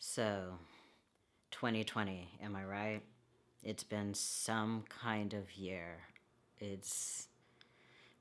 So, 2020, am I right? It's been some kind of year. It's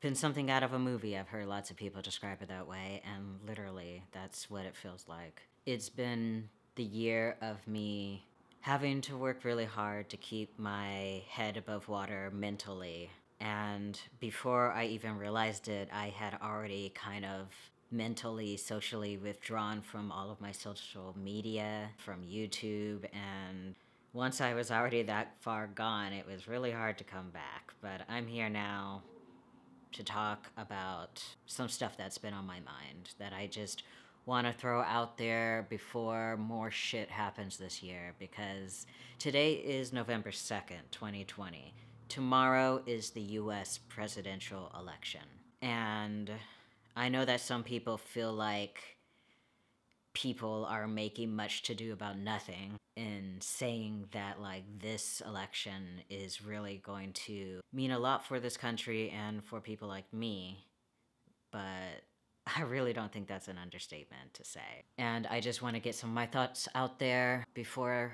been something out of a movie. I've heard lots of people describe it that way, and literally, that's what it feels like. It's been the year of me having to work really hard to keep my head above water mentally. And before I even realized it, I had already kind of mentally, socially withdrawn from all of my social media, from YouTube, and once I was already that far gone, it was really hard to come back. But I'm here now to talk about some stuff that's been on my mind that I just want to throw out there before more shit happens this year, because today is November 2nd, 2020. Tomorrow is the US presidential election. And I know that some people feel like people are making much to do about nothing and saying that like this election is really going to mean a lot for this country and for people like me, but I really don't think that's an understatement to say. And I just want to get some of my thoughts out there before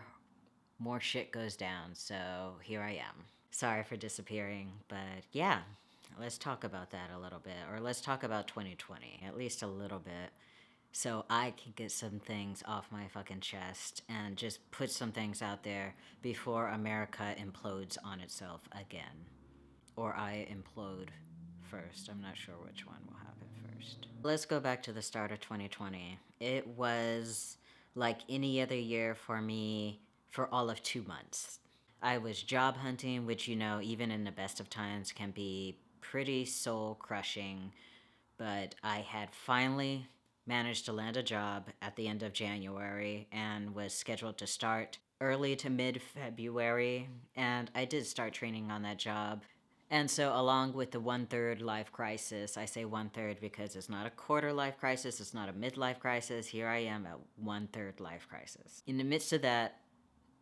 more shit goes down, so here I am. Sorry for disappearing, but yeah, let's talk about that a little bit, or let's talk about 2020, at least a little bit, so I can get some things off my fucking chest and just put some things out there before America implodes on itself again. Or I implode first. I'm not sure which one will happen first. Let's go back to the start of 2020. It was like any other year for me for all of 2 months. I was job hunting, which, you know, even in the best of times can be pretty soul crushing, but I had finally managed to land a job at the end of January and was scheduled to start early to mid-February, and I did start training on that job. And so, along with the 1/3 life crisis, I say 1/3 because it's not a quarter life crisis, it's not a midlife crisis. Here I am at 1/3 life crisis. In the midst of that,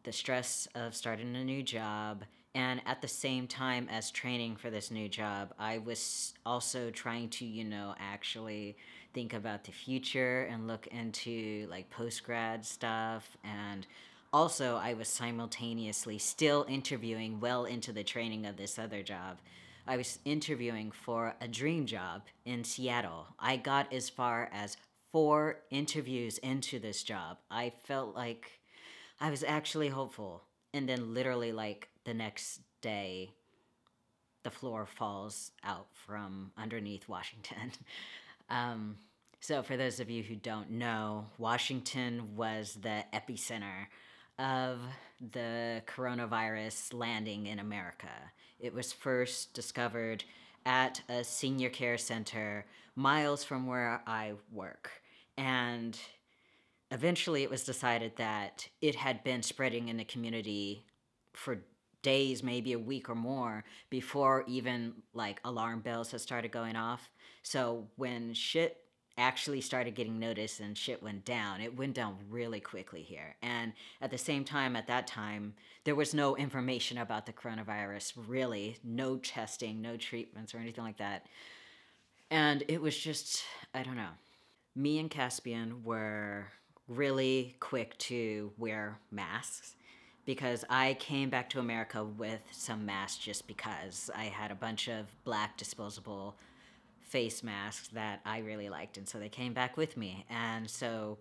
the stress of starting a new job, and at the same time as training for this new job, I was also trying to, actually think about the future and look into like post-grad stuff. And also, I was simultaneously still interviewing well into the training of this other job. I was interviewing for a dream job in Seattle. I got as far as 4 interviews into this job. I felt like I was actually hopeful. And then literally like the next day, the floor falls out from underneath Washington. So for those of you who don't know, Washington was the epicenter of the coronavirus landing in America. It was first discovered at a senior care center miles from where I work. And eventually it was decided that it had been spreading in the community for days, maybe a week or more, before even like alarm bells had started going off. So when shit actually started getting noticed and shit went down, it went down really quickly here. And at the same time, at that time, there was no information about the coronavirus, really. No testing, no treatments or anything like that. And it was just, I don't know. Me and Caspian were really quick to wear masks because I came back to America with some masks just because I had a bunch of black disposable face masks that I really liked, and so they came back with me. And so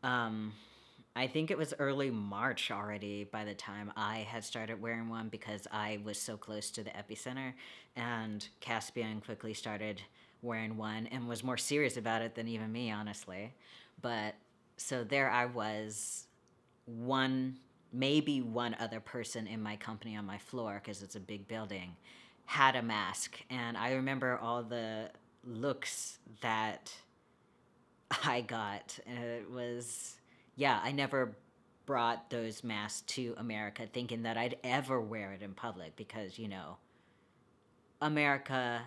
I think it was early March already by the time I had started wearing one because I was so close to the epicenter, and Caspian quickly started wearing one and was more serious about it than even me, honestly. But so there I was, maybe one other person in my company on my floor, because it's a big building, had a mask. And I remember all the looks that I got. It was, yeah, I never brought those masks to America thinking that I'd ever wear it in public because, America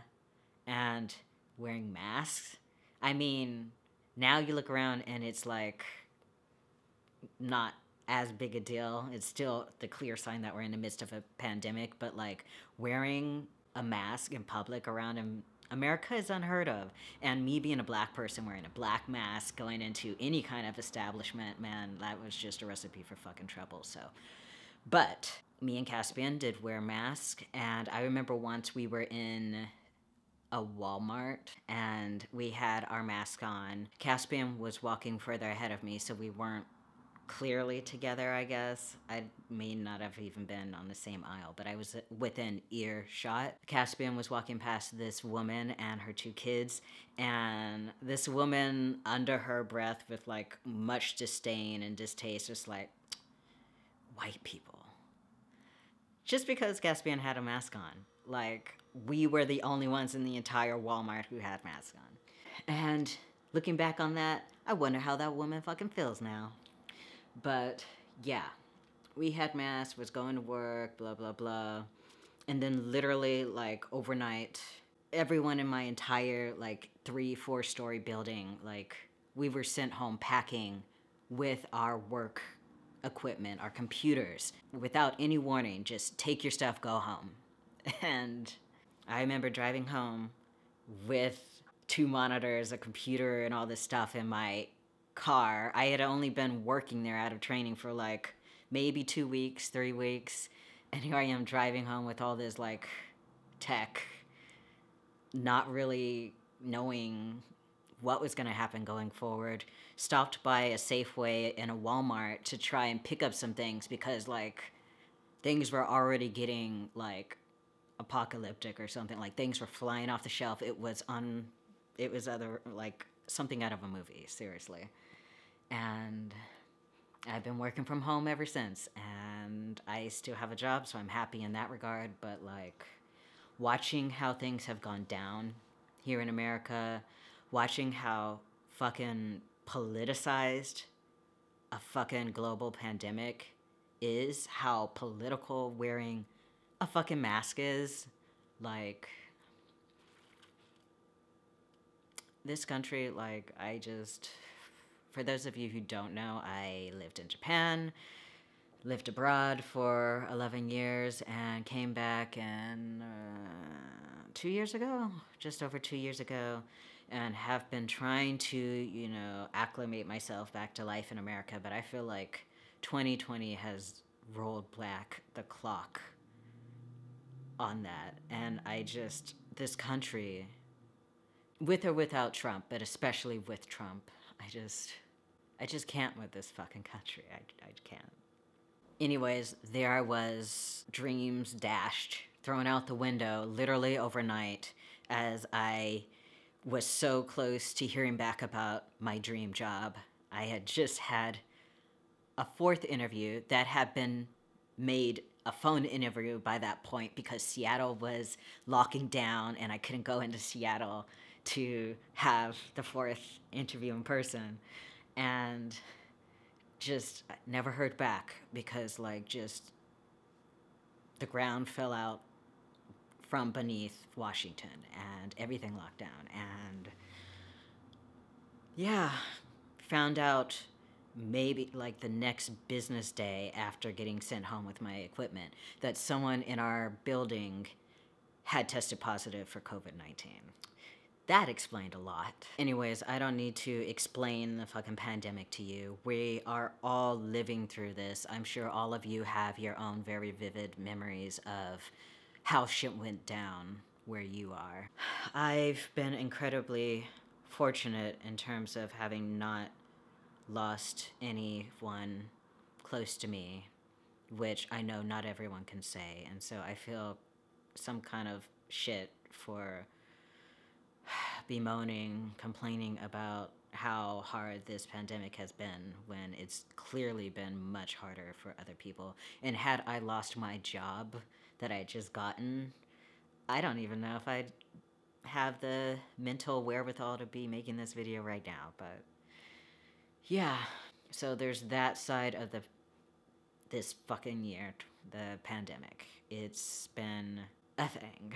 and wearing masks. I mean, now you look around and it's like not as big a deal. It's still the clear sign that we're in the midst of a pandemic, but like wearing a mask in public around America is unheard of. And me being a black person wearing a black mask going into any kind of establishment, man, that was just a recipe for fucking trouble. So, but me and Caspian did wear masks. And I remember once we were in a Walmart and we had our mask on. Caspian was walking further ahead of me, so we weren't clearly together, I guess. I may not have even been on the same aisle, but I was within earshot. Caspian was walking past this woman and her two kids, and this woman, under her breath, with like much disdain and distaste, was like, white people. Just because Caspian had a mask on. Like, we were the only ones in the entire Walmart who had masks on. And looking back on that, I wonder how that woman fucking feels now. But yeah, we had masks, was going to work, blah, blah, blah. And then literally, like, overnight, everyone in my entire, like, 3-4 story building, like, we were sent home packing with our work equipment, our computers, without any warning. Just take your stuff, go home. And I remember driving home with 2 monitors, a computer, and all this stuff in my car. I had only been working there out of training for like maybe 2 weeks, 3 weeks, and here I am driving home with all this like tech, not really knowing what was going to happen going forward. Stopped by a Safeway and a Walmart to try and pick up some things because like things were already getting like apocalyptic or something. Like things were flying off the shelf. It was other like something out of a movie, seriously. And I've been working from home ever since, and I still have a job, so I'm happy in that regard. But like watching how things have gone down here in America, watching how fucking politicized a fucking global pandemic is, how political wearing a fucking mask is, like, this country, like, for those of you who don't know, I lived in Japan, lived abroad for 11 years, and came back in 2 years ago, just over 2 years ago, and have been trying to, acclimate myself back to life in America, but I feel like 2020 has rolled back the clock on that, and this country, with or without Trump, but especially with Trump, I just can't with this fucking country. I can't. Anyways, there I was, dreams dashed, thrown out the window, literally overnight, as I was so close to hearing back about my dream job. I had just had a 4th interview that had been made a phone interview by that point because Seattle was locking down and I couldn't go into Seattle to have the 4th interview in person. And just never heard back because like just the ground fell out from beneath Washington and everything locked down. And yeah, found out maybe like the next business day after getting sent home with my equipment that someone in our building had tested positive for COVID-19. That explained a lot. Anyways, I don't need to explain the fucking pandemic to you. We are all living through this. I'm sure all of you have your own very vivid memories of how shit went down where you are. I've been incredibly fortunate in terms of having not lost anyone close to me, which I know not everyone can say, and so I feel some kind of shit for bemoaning, complaining about how hard this pandemic has been when it's clearly been much harder for other people. And had I lost my job that I had just gotten, I don't even know if I'd have the mental wherewithal to be making this video right now, but yeah. So there's that side of this fucking year, the pandemic. It's been a thing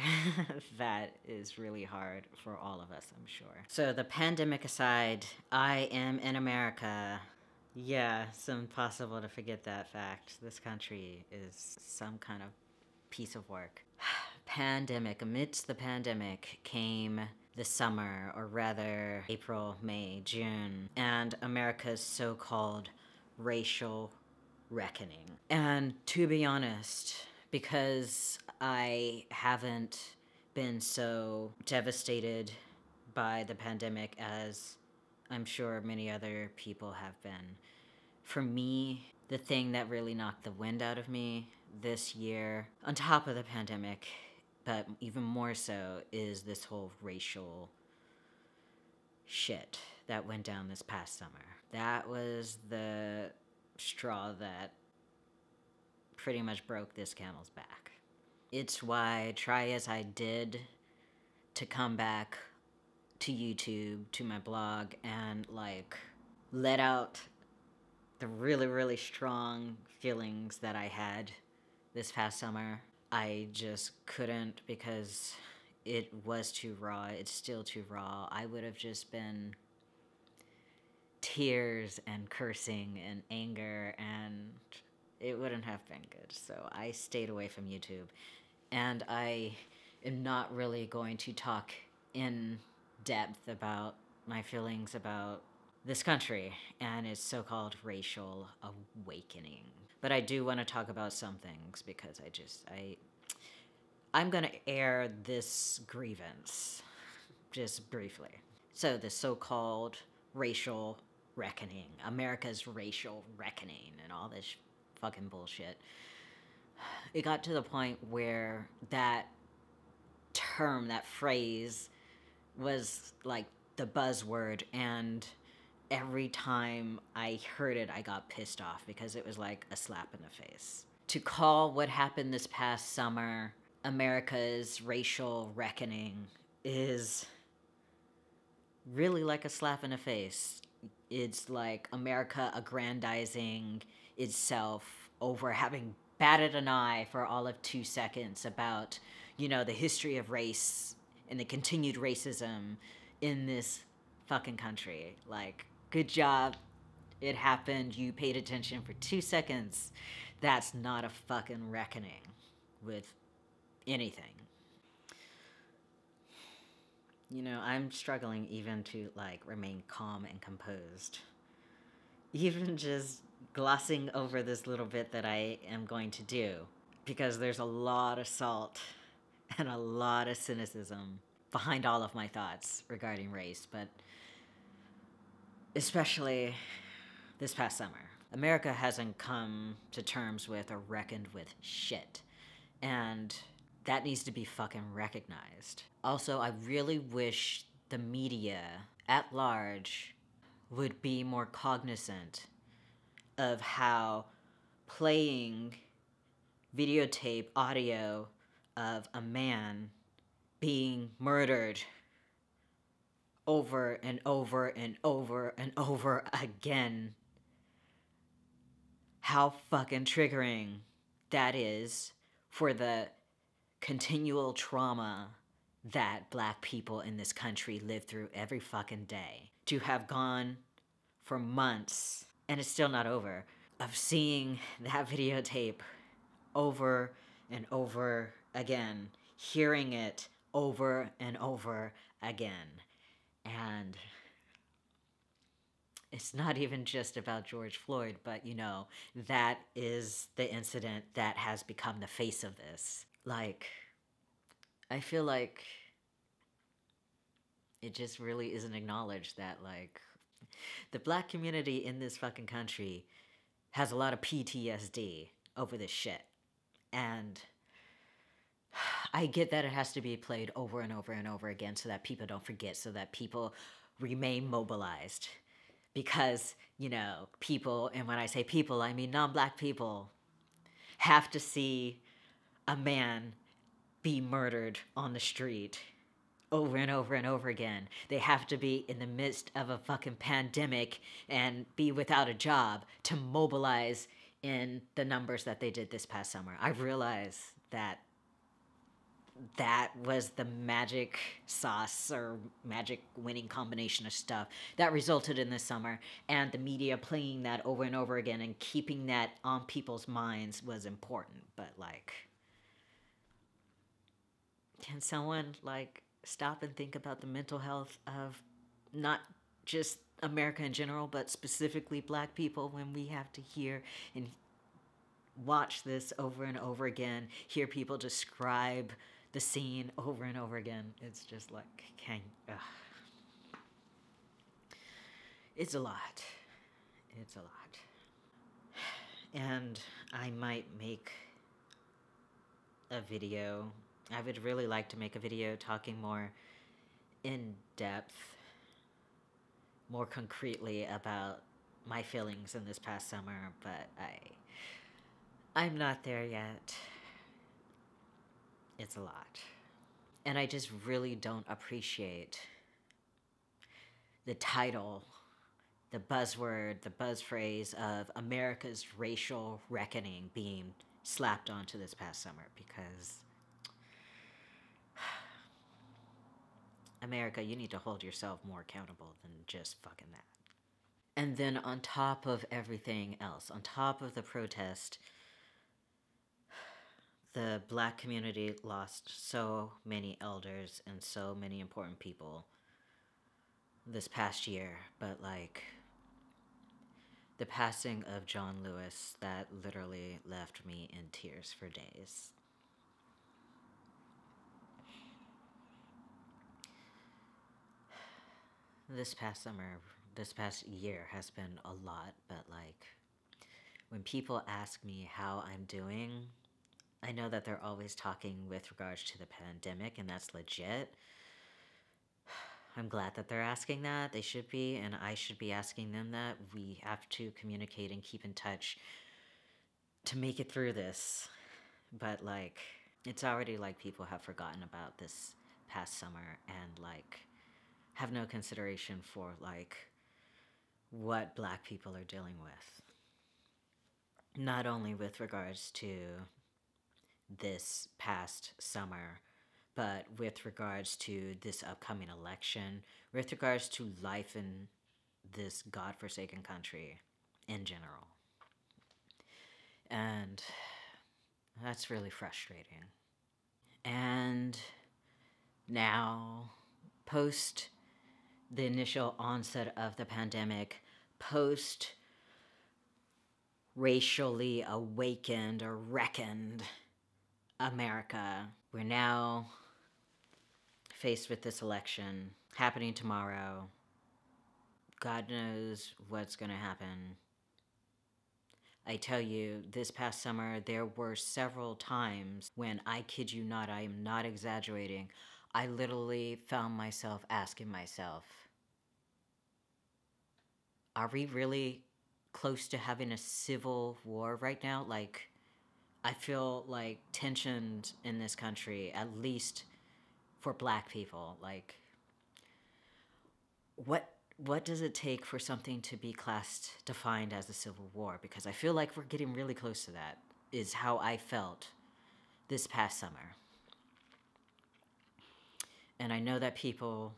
that is really hard for all of us, I'm sure. So the pandemic aside, I am in America. Yeah, it's impossible to forget that fact. This country is some kind of piece of work. pandemic, amidst the pandemic, came the summer, or rather April, May, June, and America's so-called racial reckoning. And to be honest, because I haven't been so devastated by the pandemic as I'm sure many other people have been, for me, the thing that really knocked the wind out of me this year, on top of the pandemic, but even more so, is this whole racial shit that went down this past summer. That was the straw that pretty much broke this camel's back. It's why, try as I did to come back to YouTube, to my blog, and like let out the really, really strong feelings that I had this past summer, I just couldn't, because it was too raw. It's still too raw. I would have just been tears and cursing and anger, and it wouldn't have been good. So I stayed away from YouTube, and I am not really going to talk in depth about my feelings about this country and its so-called racial awakening. But I do want to talk about some things, because I'm gonna air this grievance just briefly. So the so-called racial reckoning, America's racial reckoning, and all this fucking bullshit. It got to the point where that term, that phrase, was like the buzzword, and every time I heard it, I got pissed off, because it was like a slap in the face. To call what happened this past summer America's racial reckoning is really like a slap in the face. It's like America aggrandizing itself over having batted an eye for all of 2 seconds about, you know, the history of race and the continued racism in this fucking country. Like, good job. It happened. You paid attention for 2 seconds. That's not a fucking reckoning with anything. You know, I'm struggling even to, like, remain calm and composed. Even just glossing over this little bit that I am going to do, because there's a lot of salt and a lot of cynicism behind all of my thoughts regarding race, but especially this past summer. America hasn't come to terms with or reckoned with shit, and that needs to be fucking recognized. Also, I really wish the media at large would be more cognizant of how playing videotape audio of a man being murdered over and over and over and over again, how fucking triggering that is for the continual trauma that Black people in this country live through every fucking day. To have gone for months, and it's still not over, of seeing that videotape over and over again, hearing it over and over again. And it's not even just about George Floyd, but, you know, that is the incident that has become the face of this. Like, I feel like it just really isn't acknowledged that, like, the Black community in this fucking country has a lot of PTSD over this shit. And I get that it has to be played over and over and over again so that people don't forget, so that people remain mobilized. Because, you know, people, and when I say people, I mean non-Black people, have to see a man be murdered on the street over and over and over again. They have to be in the midst of a fucking pandemic and be without a job to mobilize in the numbers that they did this past summer. I realize that that was the magic sauce or magic winning combination of stuff that resulted in this summer, and the media playing that over and over again and keeping that on people's minds was important. But, like, Can someone like stop and think about the mental health of not just America in general, but specifically black people when we have to hear and watch this over and over again, hear people describe the scene over and over again? It's just like, it's a lot. It's a lot. And I might make a video. I would really like to make a video talking more in depth, more concretely about my feelings in this past summer, but I'm not there yet. It's a lot. And I just really don't appreciate the title, the buzzword, the buzz phrase of America's racial reckoning being slapped onto this past summer, because America, you need to hold yourself more accountable than just fucking that. And then on top of everything else, on top of the protest, the black community lost so many elders and so many important people this past year, but like the passing of John Lewis, that literally left me in tears for days. This past year has been a lot, but like when people ask me how I'm doing, I know that they're always talking with regards to the pandemic, and that's legit. I'm glad that they're asking that. They should be, and I should be asking them that. We have to communicate and keep in touch to make it through this. But like, it's already like people have forgotten about this past summer and like have no consideration for like what black people are dealing with. Not only with regards to this past summer, but with regards to this upcoming election, with regards to life in this godforsaken country in general. And that's really frustrating. And now, post the initial onset of the pandemic, post racially awakened or reckoned America, we're now faced with this election happening tomorrow. God knows what's gonna happen. I tell you, this past summer, there were several times when, I kid you not, I am not exaggerating, I literally found myself asking myself, are we really close to having a civil war right now? Like, I feel like tensions in this country, at least for black people, like, what does it take for something to be defined as a civil war? Because I feel like we're getting really close to that, is how I felt this past summer. And I know that people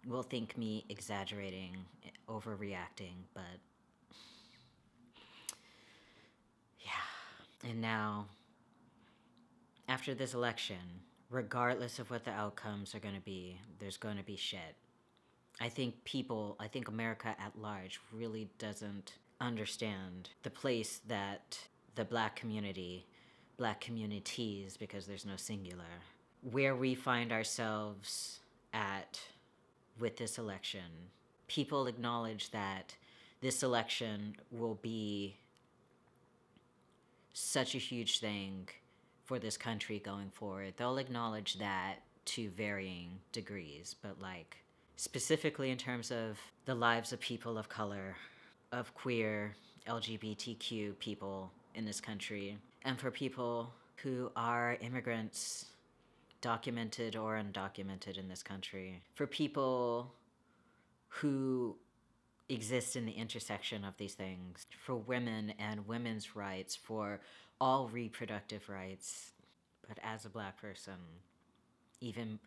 will think me exaggerating, overreacting, but yeah. And now, after this election, regardless of what the outcomes are going to be, there's going to be shit. I think America at large really doesn't understand the place that the black community, black communities, because there's no singular, where we find ourselves at with this election. People acknowledge that this election will be such a huge thing for this country going forward. They'll acknowledge that to varying degrees, but like, specifically in terms of the lives of people of color, of queer, LGBTQ people in this country, and for people who are immigrants, documented or undocumented in this country, for people who exist in the intersection of these things, for women and women's rights, for all reproductive rights. But as a black person, even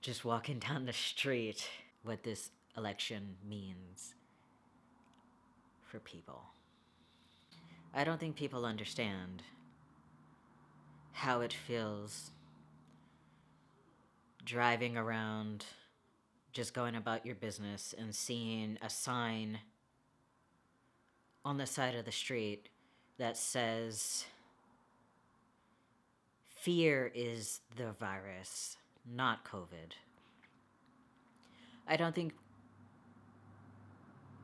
just walking down the street, what this election means for people. I don't think people understand how it feels driving around, just going about your business and seeing a sign on the side of the street that says, "Fear is the virus, not COVID." I don't think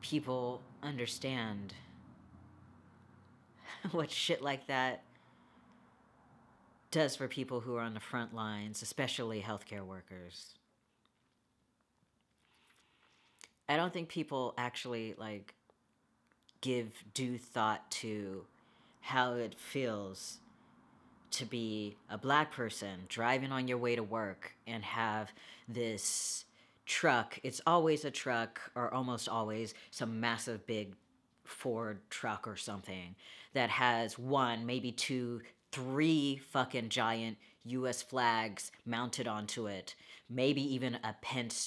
people understand what shit like that does for people who are on the front lines, especially healthcare workers. I don't think people actually give due thought to how it feels to be a black person driving on your way to work and have this truck. It's always a truck, or almost always some massive big Ford truck or something that has one, maybe two, three fucking giant US flags mounted onto it. Maybe even a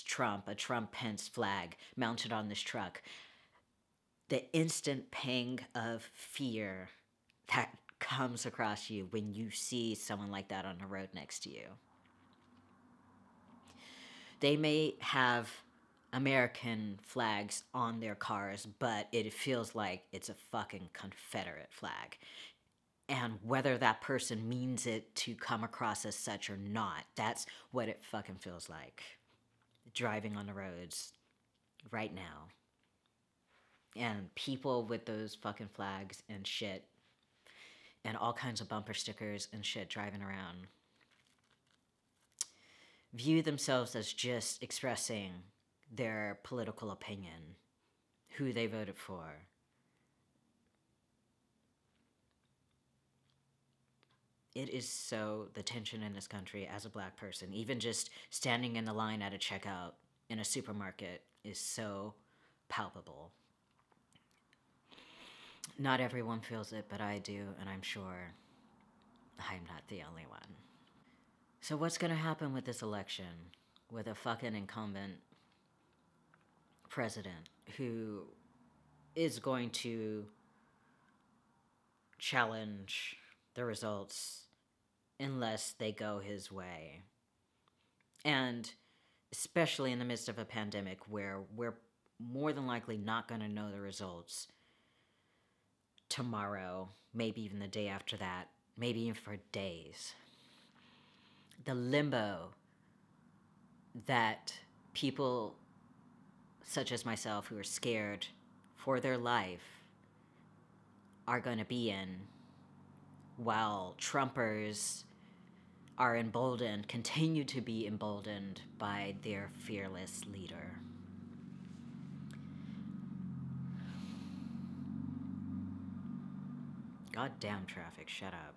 Trump-Pence flag mounted on this truck. The instant pang of fear that comes across you when you see someone like that on the road next to you. They may have American flags on their cars, but it feels like it's a fucking Confederate flag. And whether that person means it to come across as such or not, that's what it fucking feels like. Driving on the roads right now. And people with those fucking flags and shit, and all kinds of bumper stickers and shit driving around, view themselves as just expressing their political opinion, who they voted for. It is so, the tension in this country as a black person, even just standing in the line at a checkout in a supermarket, is so palpable. Not everyone feels it, but I do, and I'm sure I'm not the only one. So what's gonna happen with this election? With a fucking incumbent president who is going to challenge the results unless they go his way. And especially in the midst of a pandemic where we're more than likely not going to know the results tomorrow, maybe even the day after that, maybe even for days. The limbo that people such as myself who are scared for their life are going to be in, while Trumpers are emboldened, continue to be emboldened by their fearless leader. Goddamn traffic, shut up.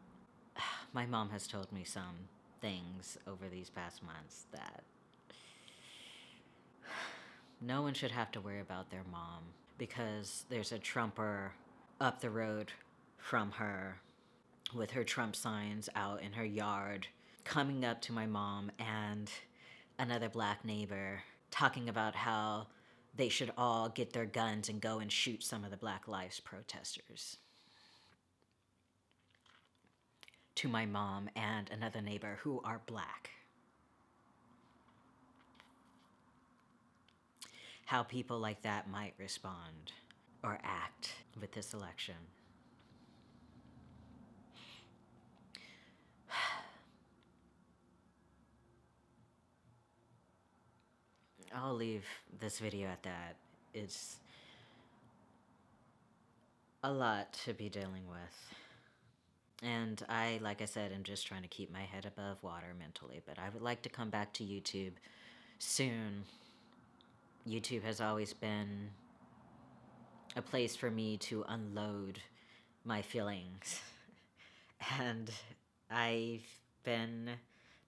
My mom has told me some things over these past months that no one should have to worry about their mom because there's a Trumper up the road from her with her Trump signs out in her yard, coming up to my mom and another black neighbor, talking about how they should all get their guns and go and shoot some of the Black Lives protesters. To my mom and another neighbor who are black. How people like that might respond or act with this election. I'll leave this video at that. It's a lot to be dealing with. And I, like I said, am just trying to keep my head above water mentally, but I would like to come back to YouTube soon. YouTube has always been a place for me to unload my feelings. And I've been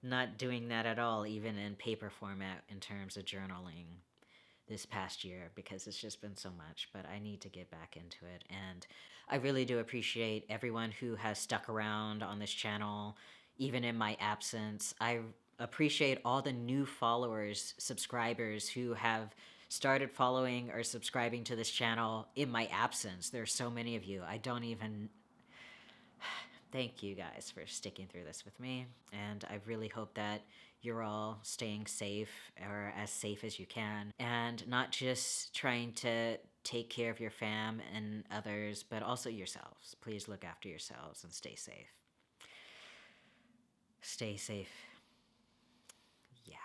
not doing that at all, even in paper format in terms of journaling this past year, because it's just been so much, but I need to get back into it. And I really do appreciate everyone who has stuck around on this channel, even in my absence. I appreciate all the new followers, subscribers who have started following or subscribing to this channel in my absence. There's so many of you. I don't even... Thank you guys for sticking through this with me, and I really hope that you're all staying safe or as safe as you can, and not just trying to take care of your fam and others, but also yourselves. Please look after yourselves and stay safe. Stay safe. Yeah.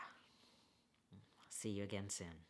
See you again soon.